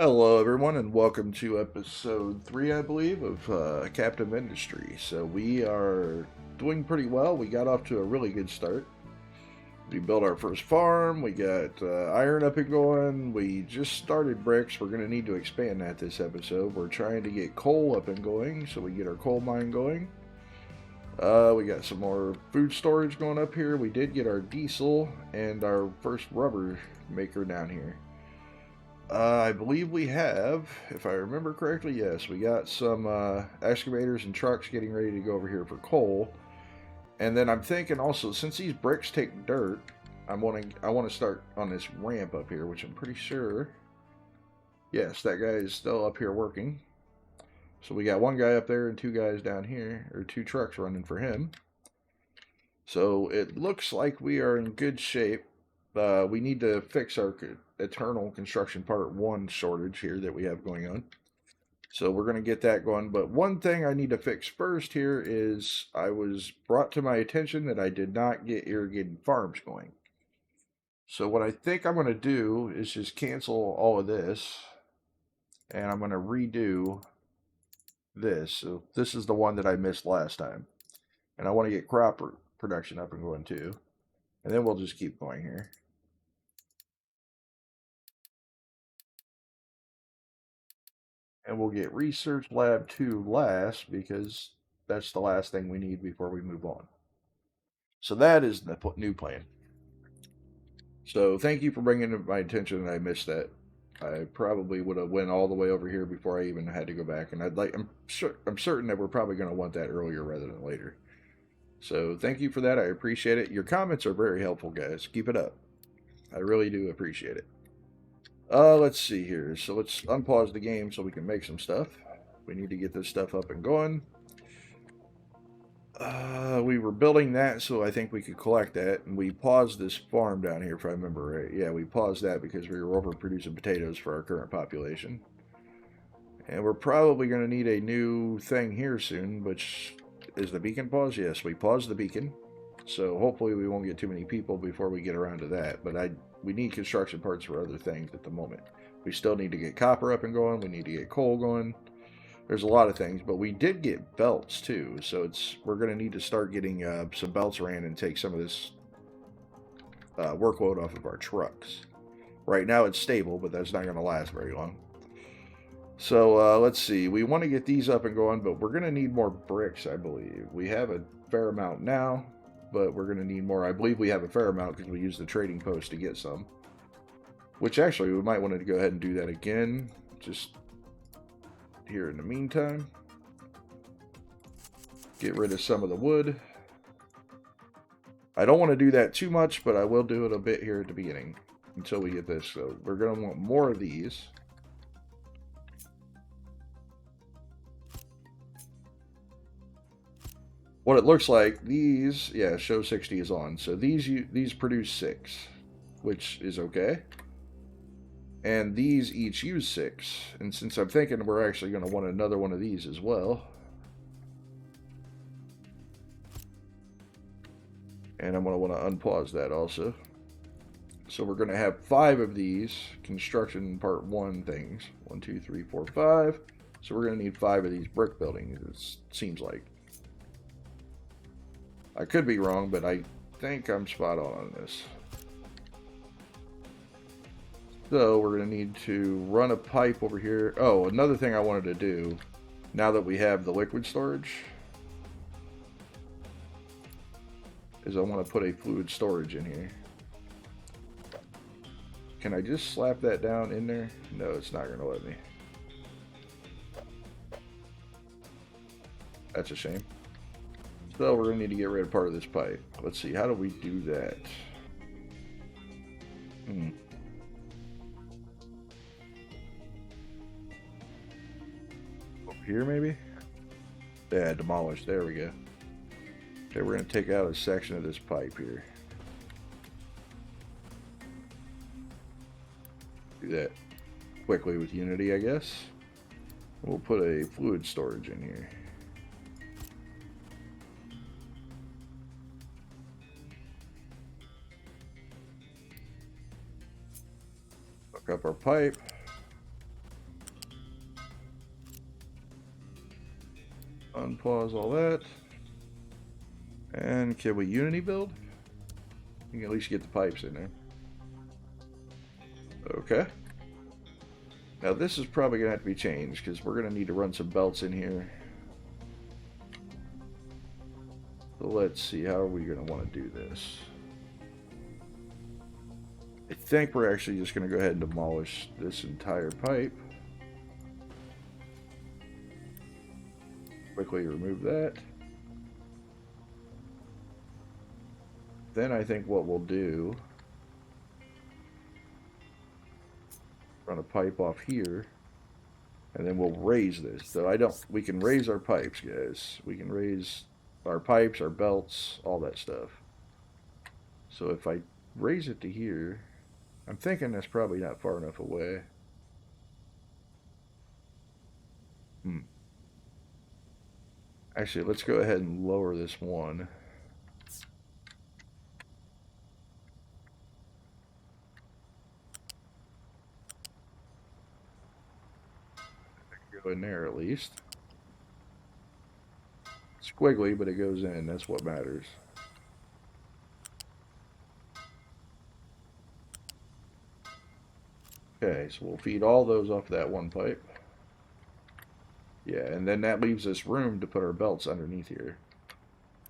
Hello, everyone, and welcome to episode 3, I believe, of Captain Industry. So, we are doing pretty well. We got off to a really good start. We built our first farm, we got iron up and going, we just started bricks. We're going to need to expand that this episode. We're trying to get coal up and going so we get our coal mine going. We got some more food storage going up here. We did get our diesel and our first rubber maker down here. I believe we have, if I remember correctly, yes, we got some excavators and trucks getting ready to go over here for coal. And then I'm thinking also, since these bricks take dirt, I want to start on this ramp up here, which I'm pretty sure, yes, that guy is still up here working. So we got one guy up there and two guys down here, or two trucks running for him. So it looks like we are in good shape. We need to fix our eternal construction part 1 shortage here that we have going on. So we're going to get that going. But one thing I need to fix first here is I was brought to my attention that I did not get irrigated farms going. So what I think I'm going to do is just cancel all of this. And I'm going to redo this. So this is the one that I missed last time. And I want to get crop production up and going too. And then we'll just keep going here. And we'll get Research Lab 2 last because that's the last thing we need before we move on. So that is the new plan. So thank you for bringing it to my attention that I missed that. I probably would have went all the way over here before I even had to go back, and I'm certain that we're probably going to want that earlier rather than later. So thank you for that. I appreciate it. Your comments are very helpful, guys. Keep it up. I really do appreciate it. Let's see here. So let's unpause the game so we can make some stuff. We need to get this stuff up and going. We were building that, so I think we could collect that. And we paused this farm down here, if I remember right. Yeah, we paused that because we were overproducing potatoes for our current population. And we're probably going to need a new thing here soon, which is the beacon pause. Yes, we paused the beacon. So hopefully we won't get too many people before we get around to that. But we need construction parts for other things at the moment. We still need to get copper up and going. We need to get coal going. There's a lot of things, but we did get belts too. So we're going to need to start getting some belts ran and take some of this workload off of our trucks. Right now it's stable, but that's not going to last very long. So let's see. We want to get these up and going, but we're going to need more bricks, I believe. We have a fair amount now, but we're going to need more. I believe we have a fair amount because we used the trading post to get some. Which actually, we might want to go ahead and do that again. Just here in the meantime. Get rid of some of the wood. I don't want to do that too much, but I will do it a bit here at the beginning until we get this. So we're going to want more of these. What it looks like, these, yeah, show 60 is on. So these produce 6, which is okay. And these each use 6. And since I'm thinking we're actually going to want another one of these as well. And I'm going to want to unpause that also. So we're going to have 5 of these construction part 1 things. 1, 2, 3, 4, 5. So we're going to need 5 of these brick buildings, it seems like. I could be wrong, but I think I'm spot on this. So we're going to need to run a pipe over here. Oh, another thing I wanted to do, now that we have the liquid storage, is I want to put a fluid storage in here. Can I just slap that down in there? No, it's not going to let me. That's a shame. So we're going to need to get rid of part of this pipe. Let's see, how do we do that? Over here maybe? Yeah, demolish. There we go. Okay, we're going to take out a section of this pipe here. Do that quickly with Unity, I guess. We'll put a fluid storage in here. Hook up our pipe. Unpause all that. And can we Unity build? You can at least get the pipes in there. Okay. Now this is probably going to have to be changed because we're going to need to run some belts in here. So let's see, how are we going to want to do this? I think we're actually just going to go ahead and demolish this entire pipe. Quickly remove that. Then I think what we'll do, run a pipe off here, and then we'll raise this. So we can raise our pipes, guys. We can raise our pipes, our belts, all that stuff. So if I raise it to here, I'm thinking that's probably not far enough away. Actually, let's go ahead and lower this one. Go in there at least. Squiggly, but it goes in. That's what matters. Okay, so we'll feed all those off that one pipe. Yeah, and then that leaves us room to put our belts underneath here.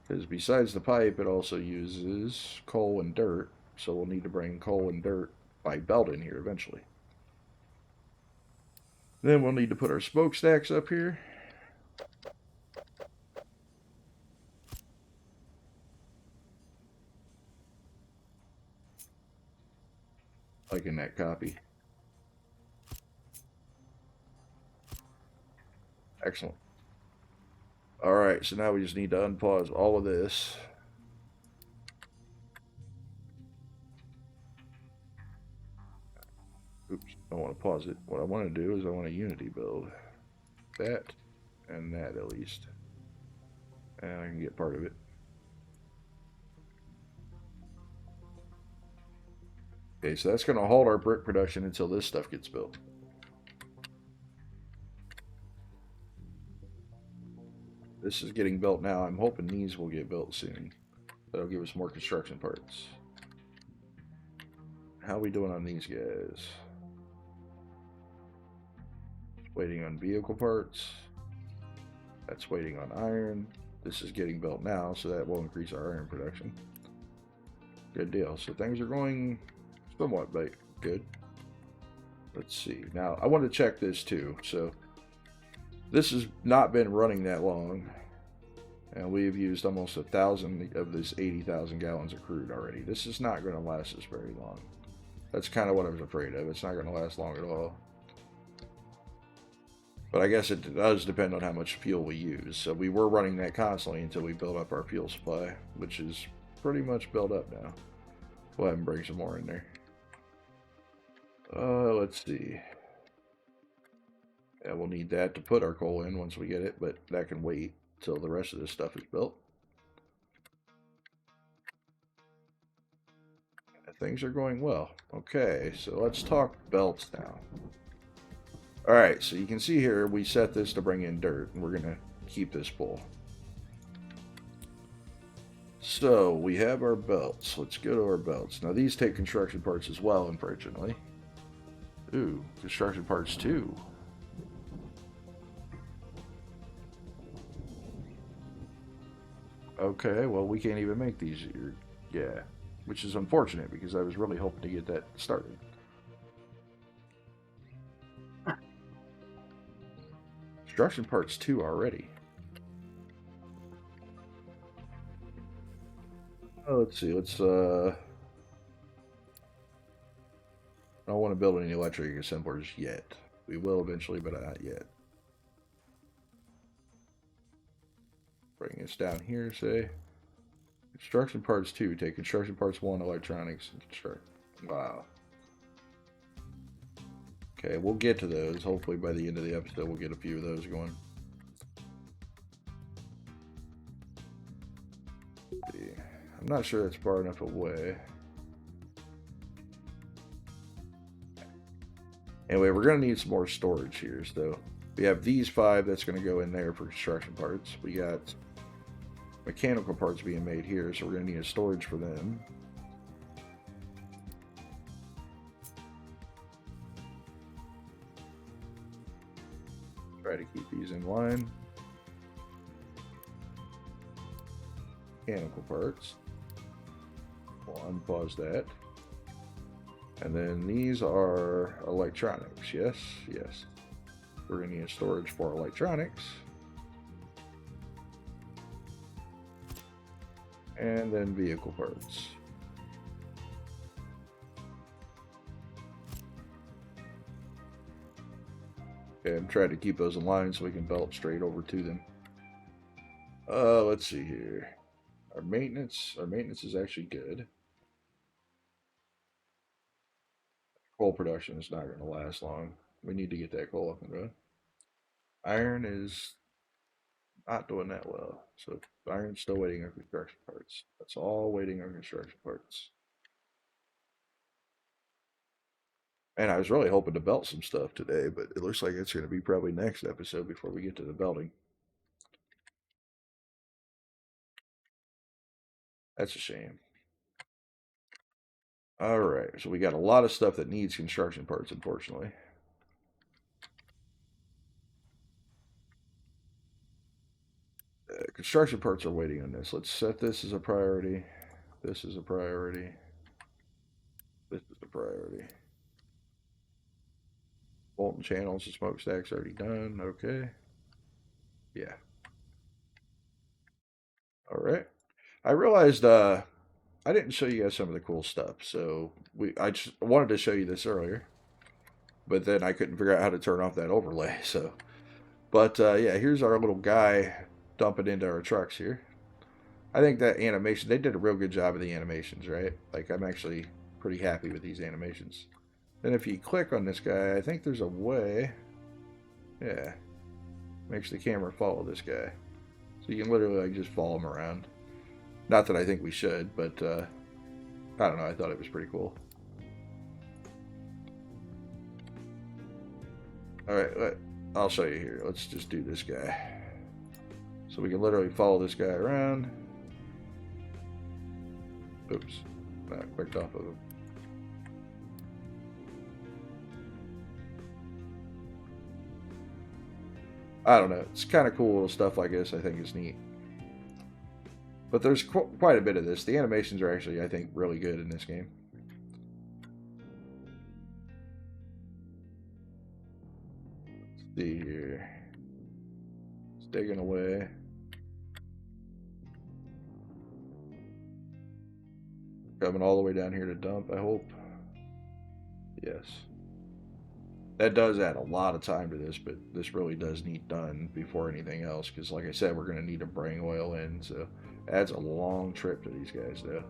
Because besides the pipe, it also uses coal and dirt. So we'll need to bring coal and dirt by belt in here eventually. Then we'll need to put our smokestacks up here. Like in that copy. Excellent. Alright, so now we just need to unpause all of this. Oops, I don't want to pause it. What I want to do is I want a Unity build. That and that at least. And I can get part of it. Okay, so that's going to hold our brick production until this stuff gets built. This is getting built now. I'm hoping these will get built soon. That'll give us more construction parts. How are we doing on these guys? Waiting on vehicle parts. That's waiting on iron. This is getting built now, so that will increase our iron production. Good deal. So things are going somewhat good. Let's see. Now, I want to check this too. So this has not been running that long, and we've used almost 1,000 of this 80,000 gallons of crude already. This is not going to last us very long. That's kind of what I was afraid of. It's not going to last long at all. But I guess it does depend on how much fuel we use. So we were running that constantly until we built up our fuel supply, which is pretty much built up now. Go ahead and bring some more in there. Let's see. Yeah, we'll need that to put our coal in once we get it, but that can wait till the rest of this stuff is built. Things are going well. Okay, so let's talk belts now. Alright, so you can see here, we set this to bring in dirt, and we're going to keep this full. So, we have our belts. Let's go to our belts. Now, these take construction parts as well, unfortunately. Ooh, construction parts too. Okay, well, we can't even make these. Yeah, which is unfortunate because I was really hoping to get that started. Construction parts 2 already. Oh, let's see. Let's I don't want to build any electric assemblers yet. We will eventually, but not yet. Bring this down here, say. Construction parts 2. Take construction parts 1, electronics, and construct. Wow. Okay, we'll get to those. Hopefully by the end of the episode we'll get a few of those going. I'm not sure it's far enough away. Anyway, we're going to need some more storage here, so We have these 5 that's going to go in there for construction parts. We got mechanical parts being made here, so we're going to need a storage for them. Try to keep these in line. Mechanical parts. We'll unpause that. And then these are electronics. Yes, yes. We're going to need a storage for electronics. And then vehicle parts. Okay, I'm trying to keep those in line so we can belt straight over to them. Let's see here. Our maintenance is actually good. Coal production is not going to last long. We need to get that coal up and running. Iron is not doing that well. So iron's still waiting on construction parts. That's all waiting on construction parts. And I was really hoping to belt some stuff today, but it looks like it's going to be probably next episode before we get to the belting. That's a shame. All right, so we got a lot of stuff that needs construction parts, unfortunately. Construction parts are waiting on this. Let's set this as a priority. This is a priority. This is a priority. Molten channels and smokestacks already done. Okay. Yeah. All right. I realized I didn't show you guys some of the cool stuff. So I just wanted to show you this earlier, but then I couldn't figure out how to turn off that overlay. So, but yeah, here's our little guy dumping into our trucks here. I think that animation, they did a real good job of the animations, right? Like, I'm actually pretty happy with these animations. Then if you click on this guy, I think there's a way. Yeah. Makes the camera follow this guy. So you can literally like just follow him around. Not that I think we should, but I don't know. I thought it was pretty cool. Alright, I'll show you here. Let's just do this guy. So we can literally follow this guy around. Oops. I clicked off of him. I don't know. It's kind of cool little stuff like this. I think is neat. But there's quite a bit of this. The animations are actually, I think, really good in this game. Let's see here. It's digging away. Coming all the way down here to dump, I hope. Yes. That does add a lot of time to this, but this really does need done before anything else, because like I said, we're going to need to bring oil in, so it adds a long trip to these guys, though.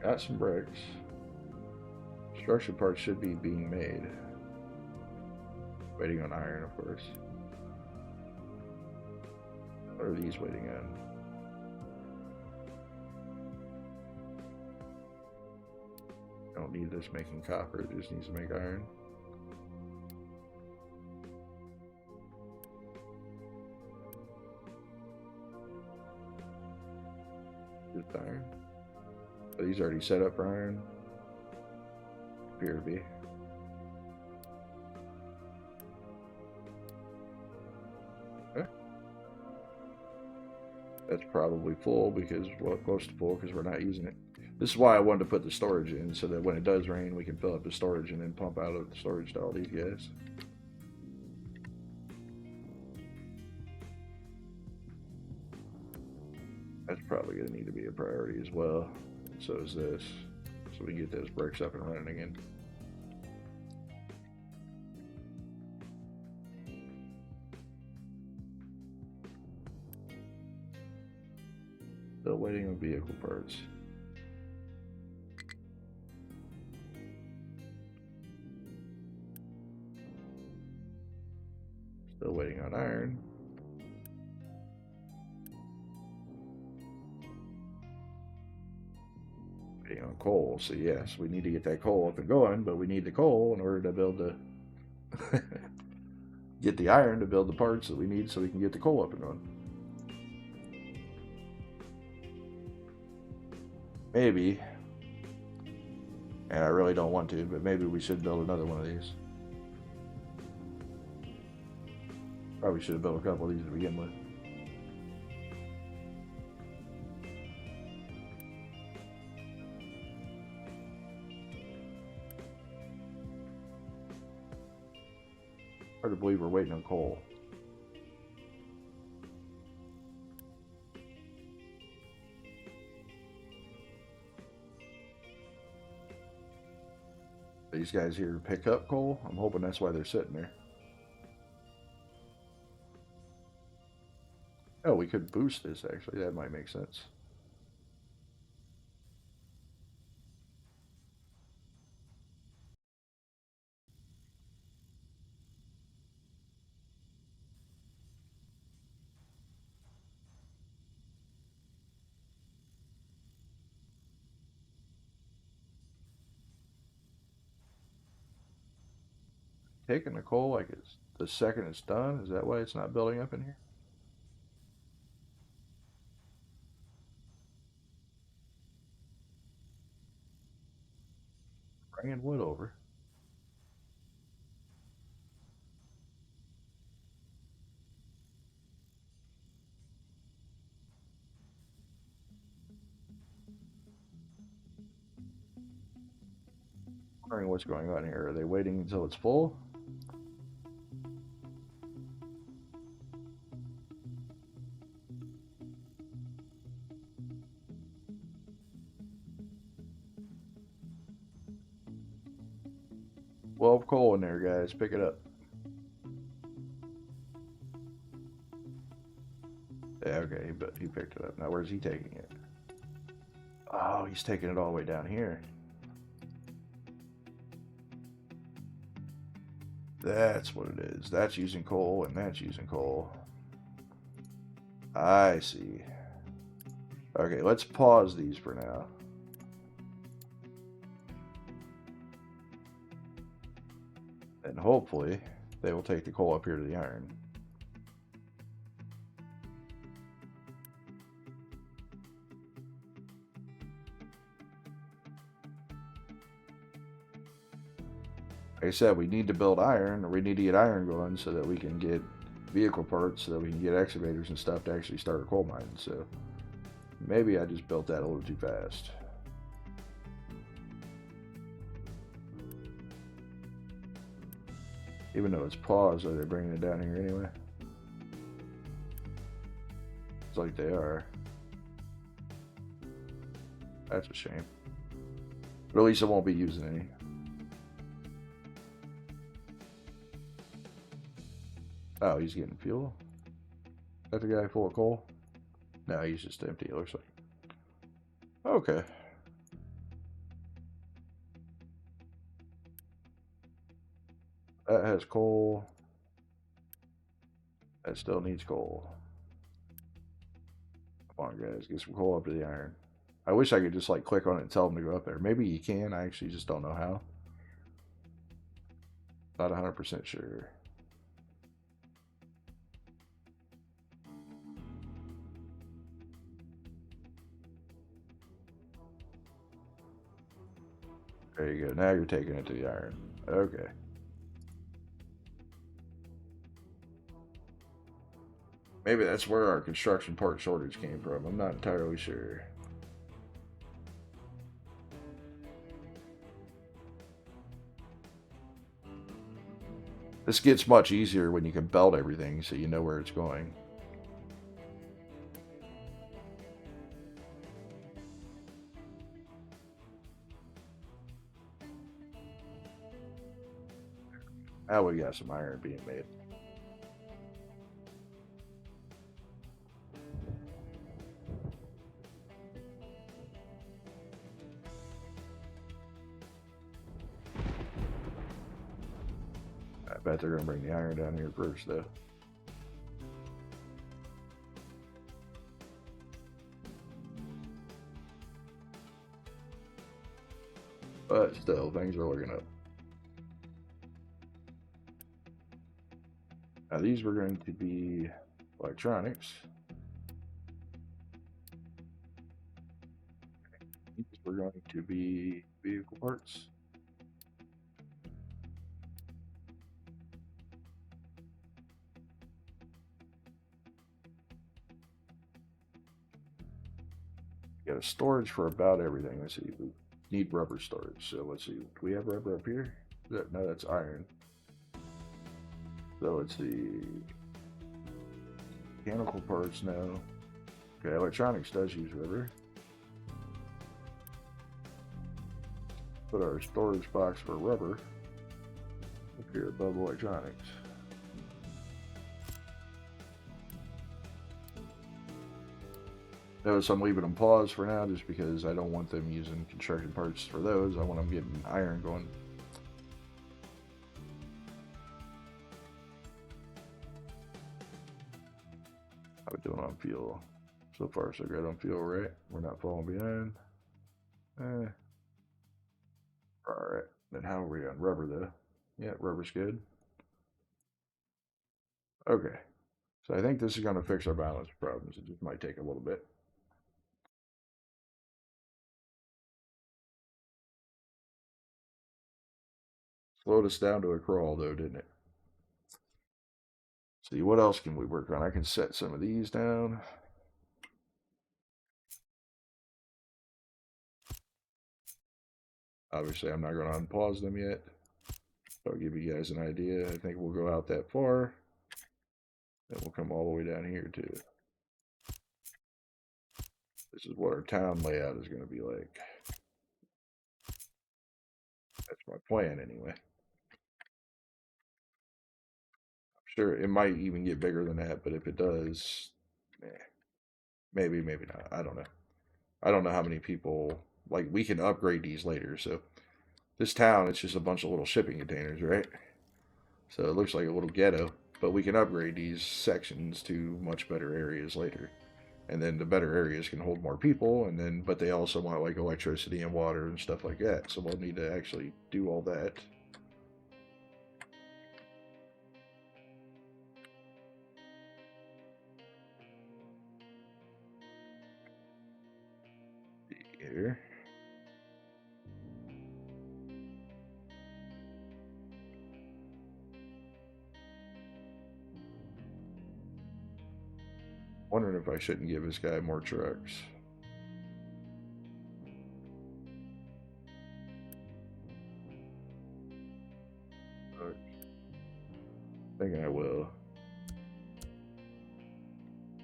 Got some bricks. Construction parts should be being made. Waiting on iron, of course. What are these waiting on? Don't need this making copper, it just needs to make iron. Just iron. Are these already set up for iron? Appear to be. That's probably full because, well, close to full because we're not using it. This is why I wanted to put the storage in, so that when it does rain, we can fill up the storage and then pump out of the storage to all these guys. That's probably going to need to be a priority as well. So is this. So we can get those bricks up and running again. Still waiting on vehicle parts. Still waiting on iron. waiting on coal. So yes, we need to get that coal up and going, but we need the coal in order to build the get the iron to build the parts that we need so we can get the coal up and going. Maybe, and I really don't want to, but maybe we should build another one of these. Probably should have built a couple of these to begin with. Hard to believe we're waiting on coal. These guys here to pick up coal. I'm hoping that's why they're sitting there. Oh, we could boost this actually. That might make sense. Taking the coal like it's the second it's done. Is that why it's not building up in here? Bringing wood over. Wondering what's going on here. Are they waiting until it's full? 12 coal in there, guys. Pick it up. Yeah, okay, but he picked it up. Now, where's he taking it? Oh, he's taking it all the way down here. That's what it is. That's using coal, and that's using coal. I see. Okay, let's pause these for now. And hopefully, they will take the coal up here to the iron. Like I said, we need to build iron, or we need to get iron going so that we can get vehicle parts, so that we can get excavators and stuff to actually start a coal mine. So maybe I just built that a little too fast. Even though it's paused, are they bringing it down here anyway? It's like they are. That's a shame. But at least I won't be using any. Oh, he's getting fuel? Is that the guy full of coal? No, he's just empty, it looks like. Okay. That has coal. That still needs coal. Come on, guys, get some coal up to the iron. I wish I could just like click on it and tell them to go up there. Maybe you can. I actually just don't know how. Not 100% sure. There you go. Now you're taking it to the iron. Okay. Maybe that's where our construction part shortage came from. I'm not entirely sure. This gets much easier when you can belt everything so you know where it's going. Now we got some iron being made. I bet they're going to bring the iron down here first, though. But still, things are looking up. Now these were going to be electronics. These were going to be vehicle parts. Got a storage for about everything. Let's see. We need rubber storage. So let's see. Do we have rubber up here? No, that's iron. So let's see. Mechanical parts, no. Okay, electronics does use rubber. Put our storage box for rubber up here above electronics. Notice I'm leaving them paused for now just because I don't want them using construction parts for those. I want them getting iron going. How we doing on fuel? So far so good on fuel, right? We're not falling behind. Alright. Then how are we on rubber though? Yeah, rubber's good. Okay. So I think this is going to fix our balance problems. It just might take a little bit. Slowed us down to a crawl though, didn't it? See, what else can we work on? I can set some of these down. Obviously, I'm not going to unpause them yet. I'll give you guys an idea. I think we'll go out that far. Then we'll come all the way down here too. This is what our town layout is going to be like. That's my plan anyway. I'm sure it might even get bigger than that, but if it does, maybe, maybe not. I don't know. I don't know how many people, like, we can upgrade these later. So this town, it's just a bunch of little shipping containers, right? So it looks like a little ghetto, but we can upgrade these sections to much better areas later. And then the better areas can hold more people, and then, but they also want like electricity and water and stuff like that. So we'll need to actually do all that. Here. Wondering if I shouldn't give this guy more trucks. Thinking I will.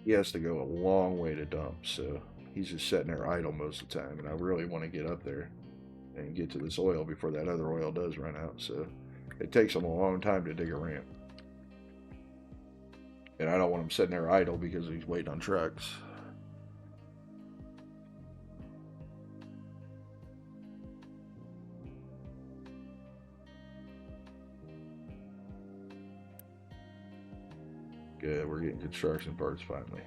He has to go a long way to dump, so he's just sitting there idle most of the time, and I really want to get up there and get to this oil before that other oil does run out, so it takes him a long time to dig a ramp. And I don't want him sitting there idle because he's waiting on trucks. Good, we're getting construction parts finally.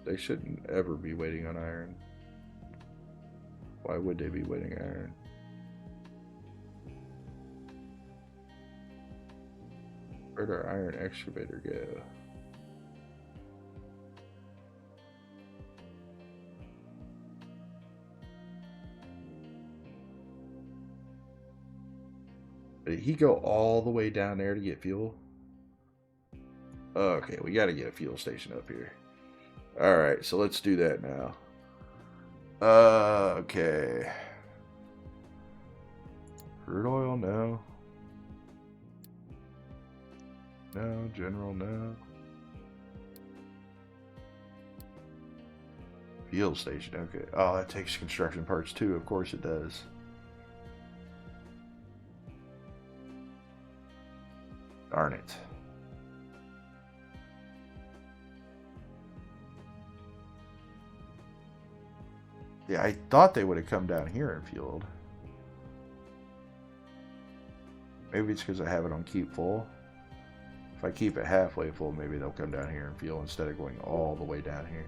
They shouldn't ever be waiting on iron. Why would they be waiting on iron? Where'd our iron excavator go? Did he go all the way down there to get fuel? Okay, we got to get a fuel station up here. Alright, so let's do that now. Okay. Crude oil, no. No, general, no. Fuel station, okay. Oh, that takes construction parts too, of course it does. Darn it. Yeah, I thought they would have come down here and fueled. Maybe it's because I have it on keep full. If I keep it halfway full, maybe they'll come down here and fuel instead of going all the way down here.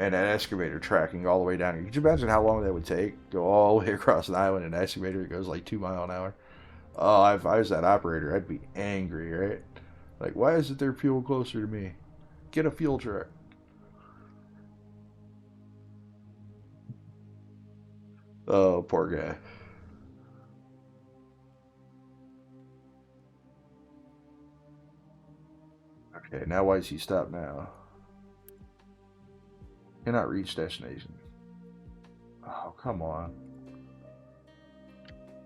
And an excavator tracking all the way down here. Could you imagine how long that would take? Go all the way across an island in an excavator that goes like 2 miles an hour. Oh, if I was that operator, I'd be angry, right? Like, why isn't there fuel closer to me? Get a fuel truck. Oh, poor guy. Okay, now why is he stopped now? Cannot reach destination. Oh, come on.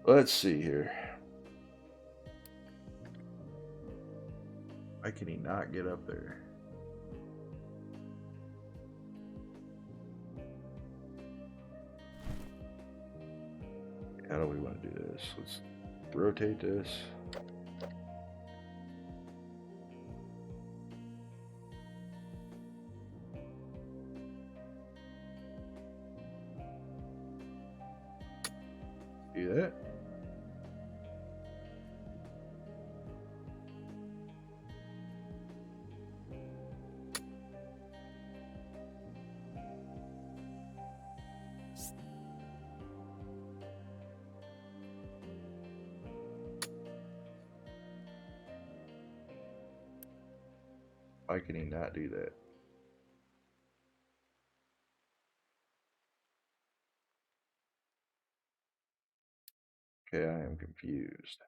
Let's see here. Why can he not get up there? How do we want to do this? Let's rotate this. Do that. Why can he not do that? Okay, I am confused.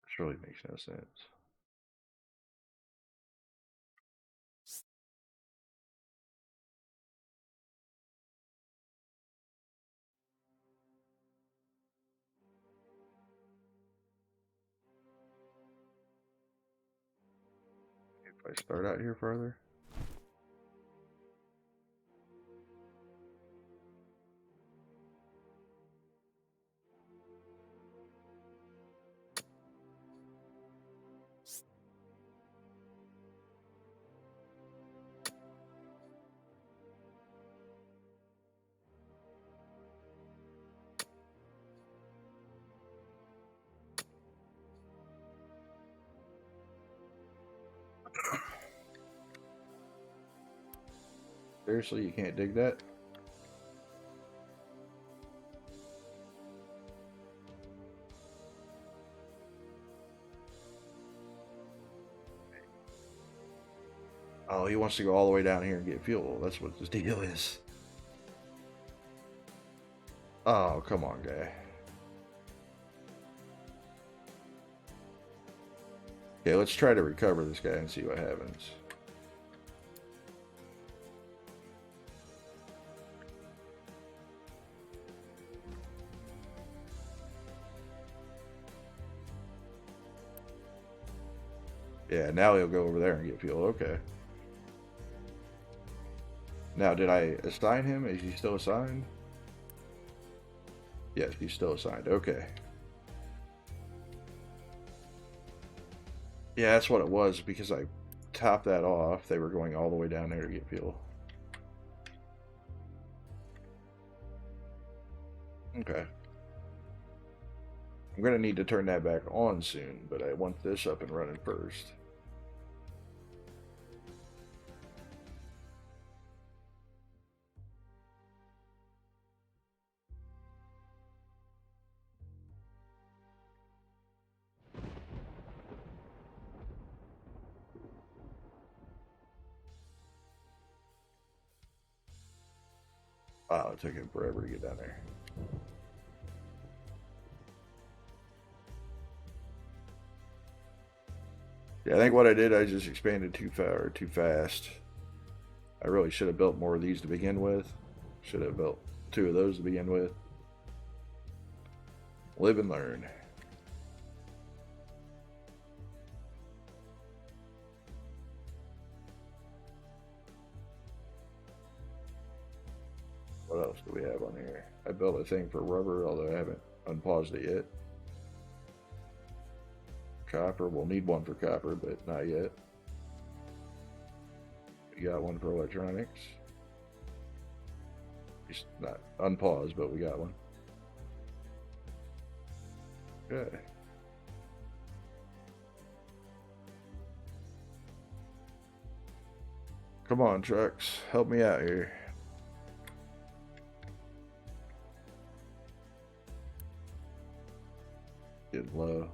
This really makes no sense. If I start out here further. Seriously, you can't dig that? Oh, he wants to go all the way down here and get fuel. That's what this deal is. Oh, come on, guy. Okay, let's try to recover this guy and see what happens. Yeah, now he'll go over there and get fuel. Okay. Now, did I assign him? Is he still assigned? Yes, he's still assigned. Okay. Yeah, that's what it was, because I topped that off. They were going all the way down there to get fuel. Okay. I'm going to need to turn that back on soon, but I want this up and running first. Wow, it took him forever to get down there. Yeah, I think what I did, I just expanded too far, too fast. I really should have built more of these to begin with. Should have built 2 of those to begin with. Live and learn. What else do we have on here? I built a thing for rubber, although I haven't unpaused it yet. Copper, we'll need one for copper, but not yet. We got one for electronics. It's not unpaused, but we got one. Okay. Come on, trucks. Help me out here. Getting low.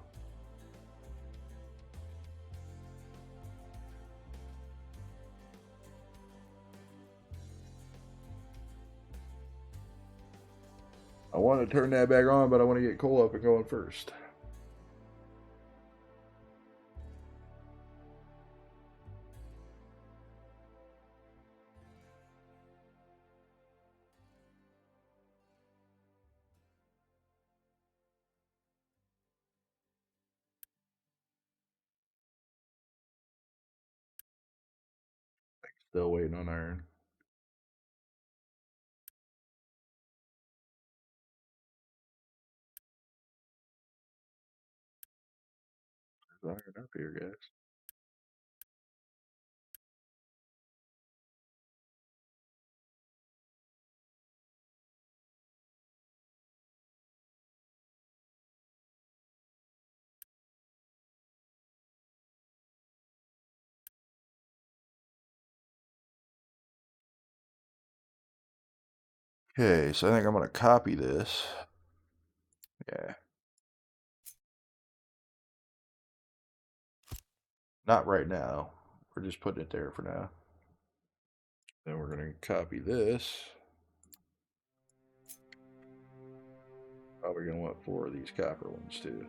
I want to turn that back on, but I want to get coal up and going first. Still waiting on iron. There's iron up here, guys. Okay, so I think I'm going to copy this. Yeah. Not right now. We're just putting it there for now. Then we're going to copy this. Probably going to want 4 of these copper ones too.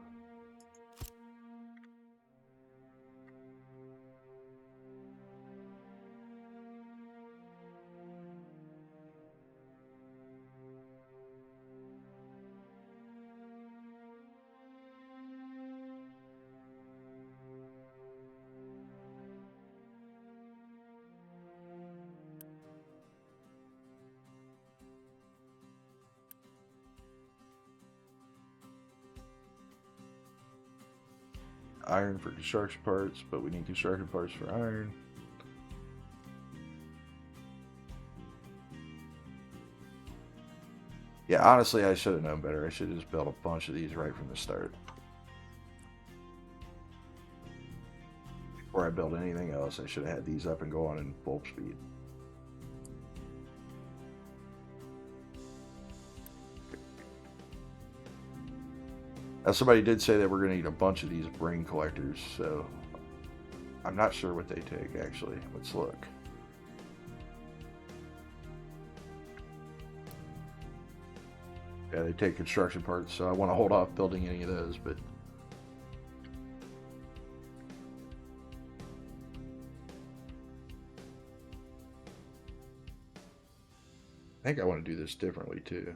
Iron for construction parts, but we need construction parts for iron. Yeah, honestly, I should have known better. I should have just built a bunch of these right from the start. Before I built anything else, I should have had these up and going in full speed. Now, somebody did say that we're going to need a bunch of these brain collectors, so I'm not sure what they take, actually. Let's look. Yeah, they take construction parts, so I want to hold off building any of those, but I think I want to do this differently, too.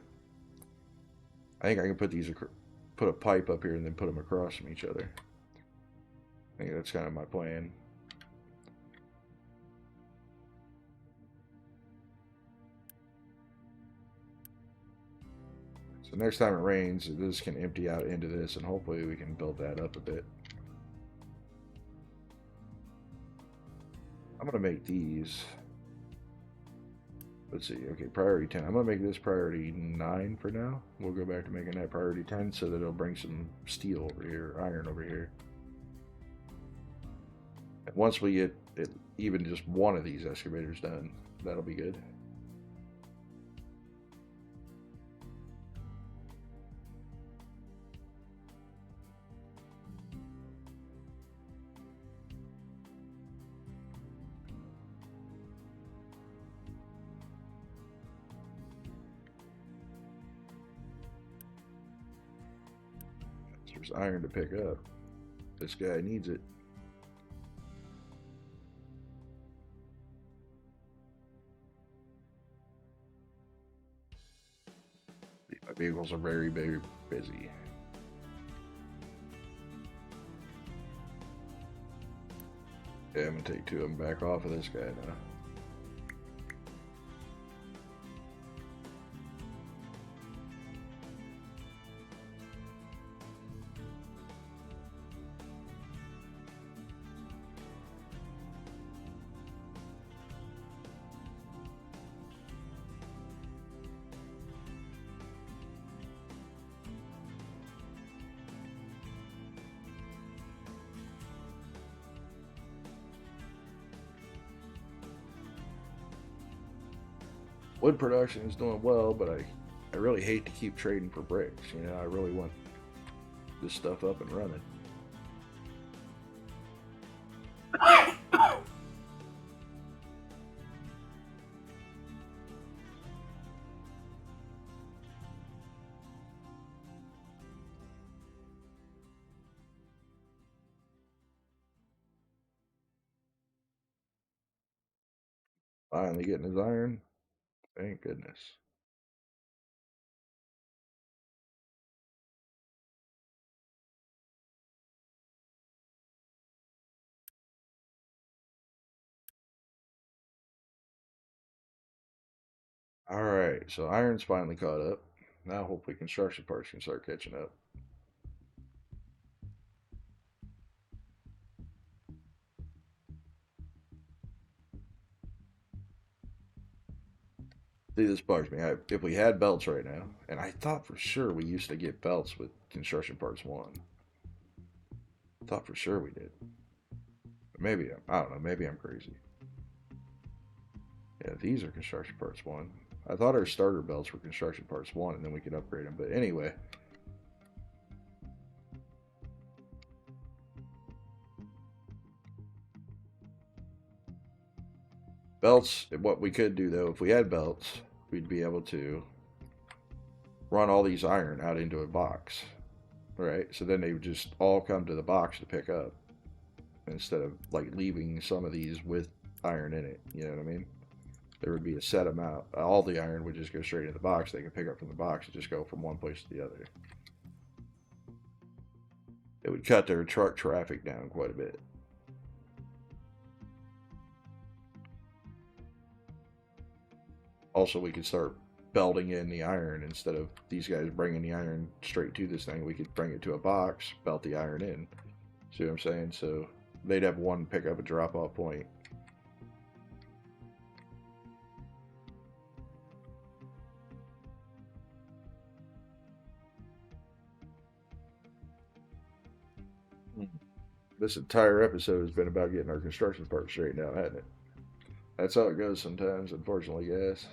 I think I can put a pipe up here and then put them across from each other. I think that's kind of my plan. So next time it rains, this can empty out into this, and hopefully we can build that up a bit. I'm going to make these. Let's see. Okay, priority 10. I'm going to make this priority 9 for now. We'll go back to making that priority 10 so that it'll bring some steel over here, iron over here. And once we get even just one of these excavators done, that'll be good. There's iron to pick up. This guy needs it. My vehicles are very, very busy. Yeah, I'm gonna take 2 of them back off of this guy now. Wood production is doing well, but I really hate to keep trading for bricks. You know, I really want this stuff up and running. Finally getting his iron. Thank goodness. Alright, so iron's finally caught up. Now hopefully construction parts can start catching up. See, this bugs me. If we had belts right now, and I thought for sure we used to get belts with construction parts 1. Thought for sure we did. Maybe I don't know. Maybe I'm crazy. Yeah, these are construction parts 1. I thought our starter belts were construction parts 1, and then we could upgrade them. But anyway, belts. What we could do though, if we had belts, we'd be able to run all these iron out into a box, right? So then they would just all come to the box to pick up, instead of like leaving some of these with iron in it. You know what I mean? There would be a set amount. All the iron would just go straight into the box. They can pick up from the box and just go from one place to the other. It would cut their truck traffic down quite a bit. Also, we could start belting in the iron instead of these guys bringing the iron straight to this thing. We could bring it to a box, belt the iron in. See what I'm saying? So they'd have one pickup and drop off point. This entire episode has been about getting our construction part straightened out, hasn't it? That's how it goes sometimes, unfortunately, guys.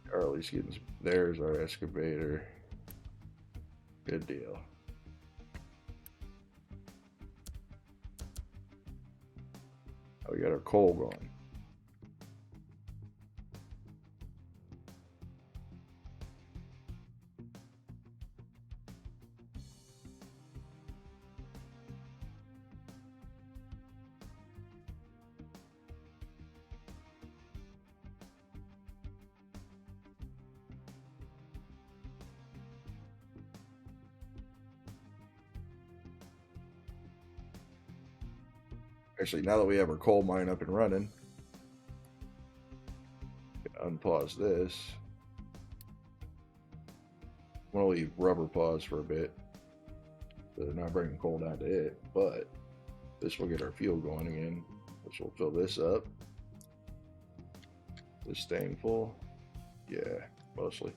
Charlie's getting. There's our excavator. Good deal. Oh, we got our coal going. Actually, now that we have our coal mine up and running, unpause this. I'm gonna leave rubber pause for a bit, so they're not bringing coal down to it. But this will get our fuel going again, which will fill this up. This staying full, yeah, mostly.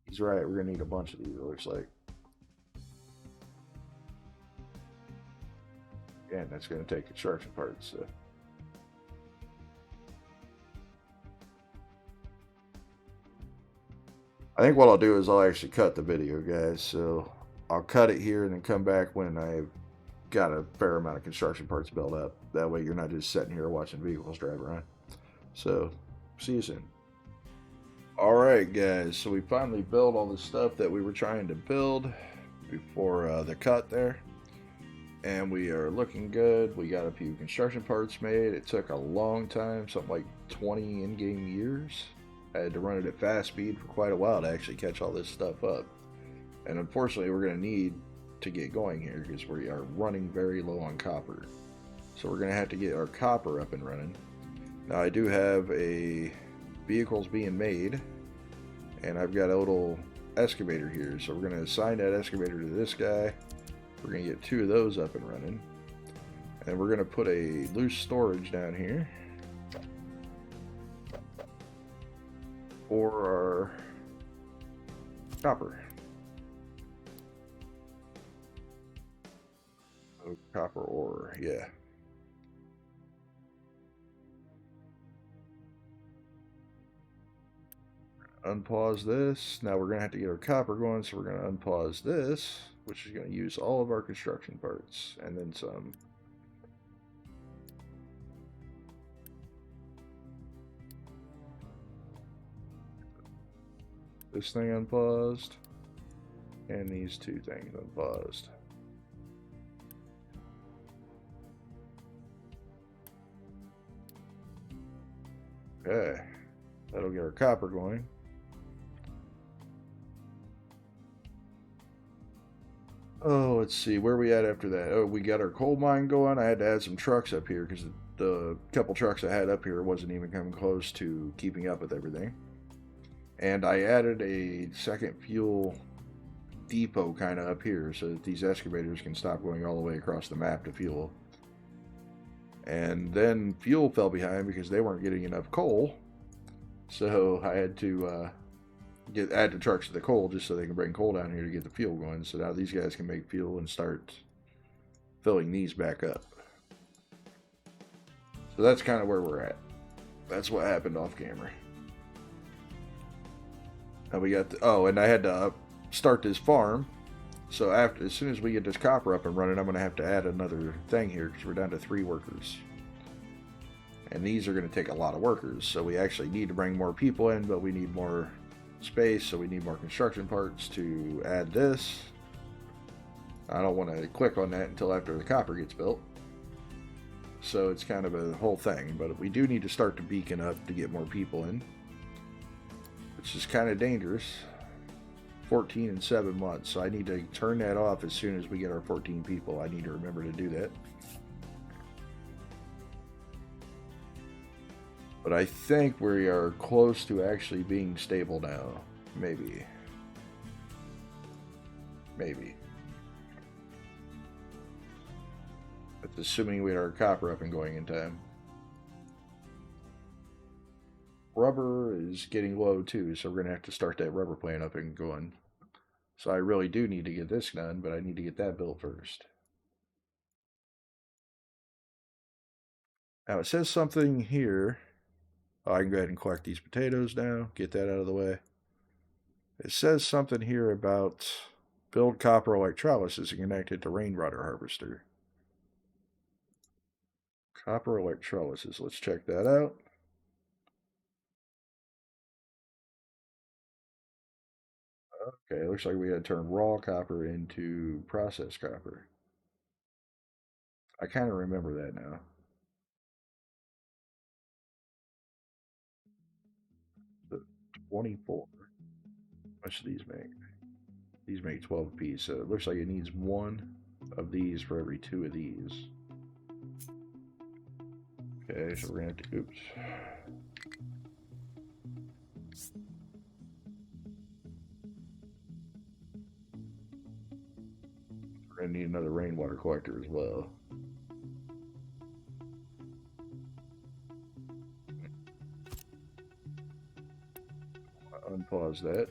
He's right. We're gonna need a bunch of these. It looks like. Again, that's gonna take construction parts. So. I think what I'll do is I'll actually cut the video, guys. So I'll cut it here and then come back when I've got a fair amount of construction parts built up. That way you're not just sitting here watching vehicles drive around. So, see you soon. Alright, guys. So we finally built all the stuff that we were trying to build before the cut there. And we are looking good. We got a few construction parts made. It took a long time, something like 20 in-game years. I had to run it at fast speed for quite a while to actually catch all this stuff up. And unfortunately, we're going to need to get going here because we are running very low on copper. So we're going to have to get our copper up and running. Now I do have a vehicles being made And I've got a little excavator here, so we're going to assign that excavator to this guy. We're going to get 2 of those up and running. And we're going to put a loose storage down here for our copper. Oh, copper ore, yeah. Unpause this. Now we're going to have to get our copper going, so we're going to unpause this, which is going to use all of our construction parts, and then some. This thing unpaused, and these 2 things unpaused. Okay, that'll get our copper going. Oh, let's see, where are we at after that? Oh, we got our coal mine going. I had to add some trucks up here because the couple trucks I had up here wasn't even coming close to keeping up with everything. And I added a second fuel depot kind of up here so that these excavators can stop going all the way across the map to fuel. And then fuel fell behind because they weren't getting enough coal. So I had to add the trucks to the coal just so they can bring coal down here to get the fuel going. So now these guys can make fuel and start filling these back up. So that's kind of where we're at. That's what happened off camera. Now we got and I had to start this farm. So as soon as we get this copper up and running, I'm going to have to add another thing here because we're down to 3 workers. And these are going to take a lot of workers. So we actually need to bring more people in, but we need more space, so we need more construction parts to add this. I don't want to click on that until after the copper gets built. So it's kind of a whole thing, but we do need to start the beacon up to get more people in, which is kind of dangerous. 14 and 7 months, so I need to turn that off as soon as we get our 14 people. I need to remember to do that. But I think we are close to actually being stable now. Maybe. That's assuming we had our copper up and going in time. Rubber is getting low too, so we're going to have to start that rubber plant up and going. So I really do need to get this done, but I need to get that built first. Now it says something here. Oh, I can go ahead and collect these potatoes now, get that out of the way. It says something here about build copper electrolysis and connected to rainwater harvester. Copper electrolysis, let's check that out. Okay, it looks like we had to turn raw copper into processed copper. I kind of remember that now. The 24. How much do these make? These make 12 apiece, so it looks like it needs 1 of these for every 2 of these. Okay, so we're gonna have to, oops. We're gonna need another rainwater collector as well. Unpause that.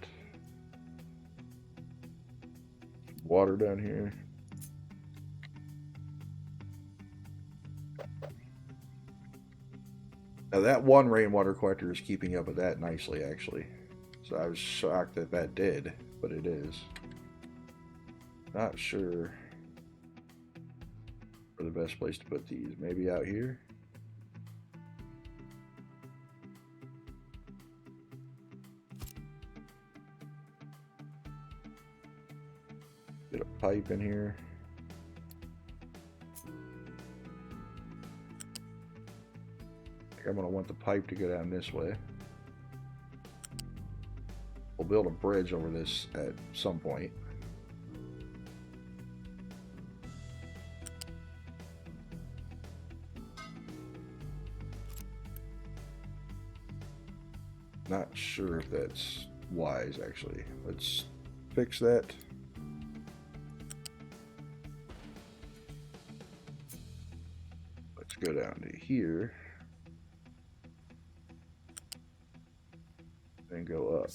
Water down here. Now that one rainwater collector is keeping up with that nicely, actually. So I was shocked that that did, but it is. Not sure where the best place to put these. Maybe out here? Get a pipe in here. I'm going to want the pipe to go down this way. We'll build a bridge over this at some point. Not sure if that's wise, actually. Let's fix that. Let's go down to here. And go up.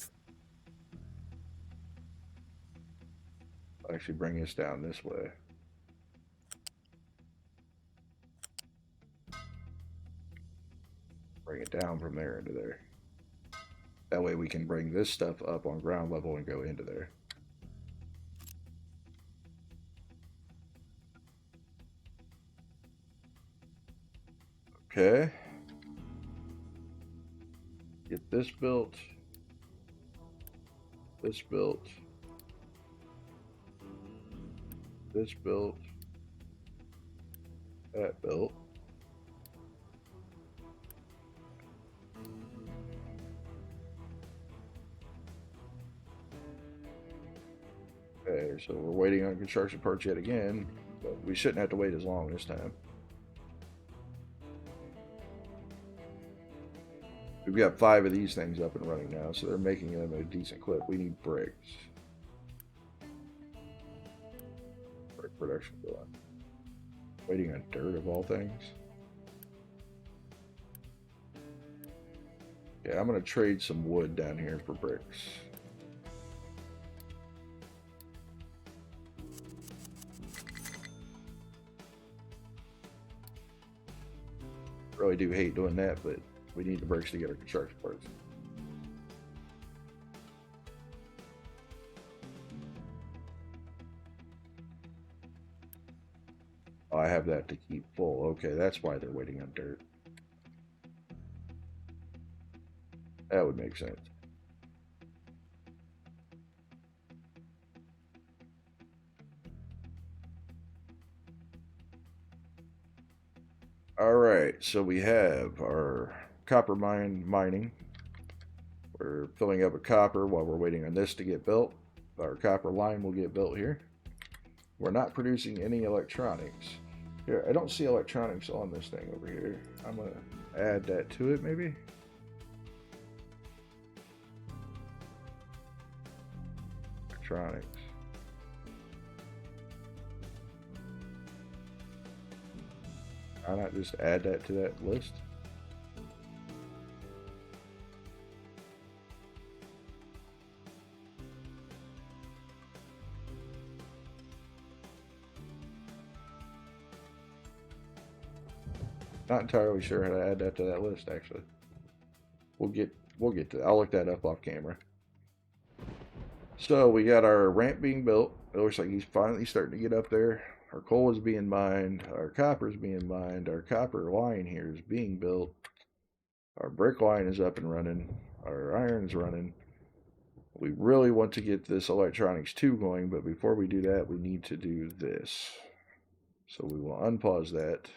I'll actually bring us down this way. Bring it down from there into there. That way we can bring this stuff up on ground level and go into there. Okay. Get this built. This built. This built. That built. Okay, so we're waiting on construction parts yet again, but we shouldn't have to wait as long this time. We've got 5 of these things up and running now, so they're making them at a decent clip. We need bricks. Brick production going. Waiting on dirt of all things. Yeah, I'm going to trade some wood down here for bricks. Really do hate doing that, but we need the bricks to get our construction parts. Oh, I have that to keep full. Okay, that's why they're waiting on dirt. That would make sense. Alright, so we have our copper mining. We're filling up with copper while we're waiting on this to get built. Our copper line will get built here. We're not producing any electronics. Here, I don't see electronics on this thing over here. I'm going to add that to it maybe. Electronics. Why not just add that to that list? Not entirely sure how to add that to that list, actually. We'll get to that. I'll look that up off camera. So we got our ramp being built. It looks like he's finally starting to get up there. Our coal is being mined. Our copper is being mined. Our copper line here is being built. Our brick line is up and running. Our iron's running. We really want to get this electronics 2 going, but before we do that, we need to do this. So we will unpause that.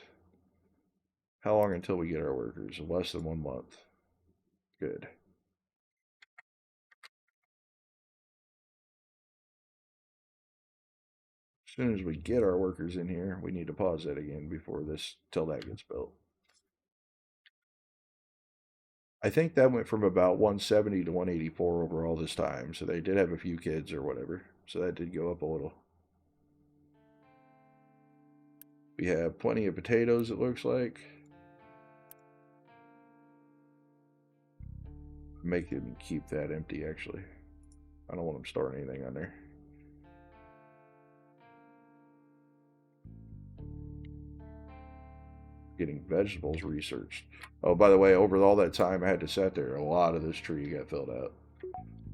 How long until we get our workers? Less than 1 month. Good. As soon as we get our workers in here, we need to pause that again before this, till that gets built. I think that went from about 170 to 184 overall this time, so they did have a few kids or whatever, so that did go up a little. We have plenty of potatoes, it looks like. Make him keep that empty, actually. I don't want him storing anything on there. Getting vegetables researched. Oh, by the way, over all that time I had to sit there, a lot of this tree got filled out.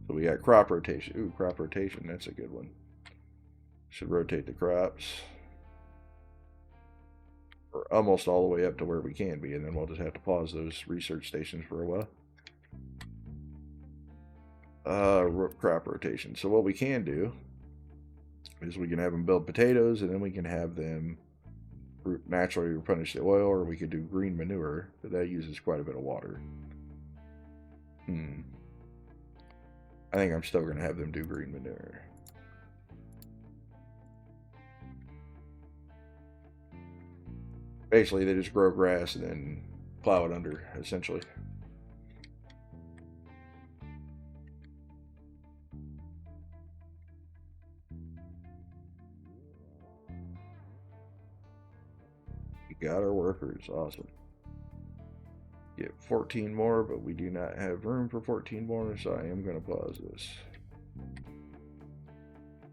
So we got crop rotation. Ooh, crop rotation, that's a good one. Should rotate the crops. We're almost all the way up to where we can be, and then we'll just have to pause those research stations for a while. Crop rotation. So what we can do is we can have them build potatoes, and then we can have them naturally replenish the oil, or we could do green manure, but that uses quite a bit of water. I think I'm still going to have them do green manure. Basically, they just grow grass and then plow it under, essentially. got our workers. Awesome. Get 14 more, but we do not have room for 14 more, so I am going to pause this.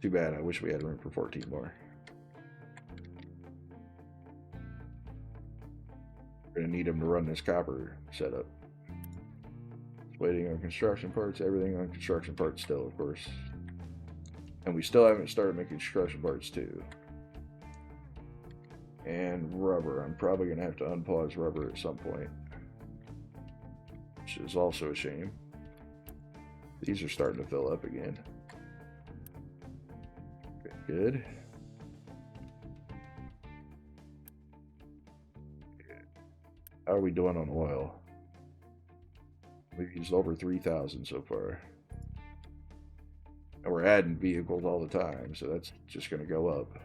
Too bad. I wish we had room for 14 more. We're going to need them to run this copper setup. Waiting on construction parts. Everything on construction parts still, of course. And we still haven't started making construction parts too. And rubber. I'm probably going to have to unpause rubber at some point, which is also a shame. These are starting to fill up again. Good. How are we doing on oil? We've used over 3,000 so far. And we're adding vehicles all the time, so that's just going to go up.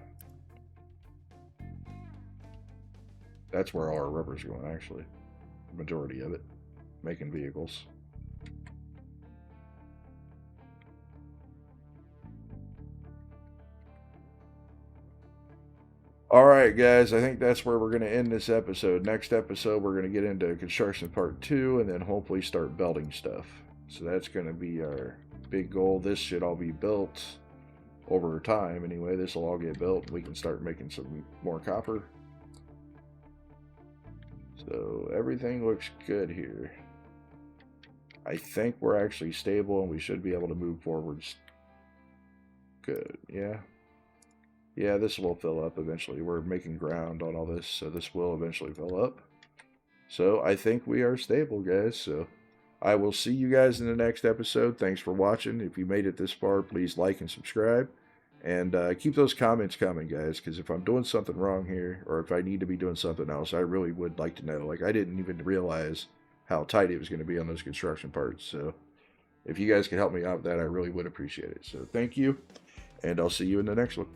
That's where all our rubber's going, actually. The majority of it. Making vehicles. Alright guys, I think that's where we're going to end this episode. Next episode we're going to get into construction part 2 and then hopefully start building stuff. So that's going to be our big goal. This should all be built over time anyway. This will all get built. We can start making some more copper. So everything looks good here. I think we're actually stable and we should be able to move forwards. Good, yeah. Yeah, this will fill up eventually. We're making ground on all this, so this will eventually fill up. So I think we are stable, guys. So I will see you guys in the next episode. Thanks for watching. If you made it this far, please like and subscribe. And keep those comments coming, guys, because if I'm doing something wrong here, or if I need to be doing something else, I really would like to know. Like, I didn't even realize how tight it was going to be on those construction parts. So if you guys could help me out with that, I really would appreciate it. So thank you, and I'll see you in the next one.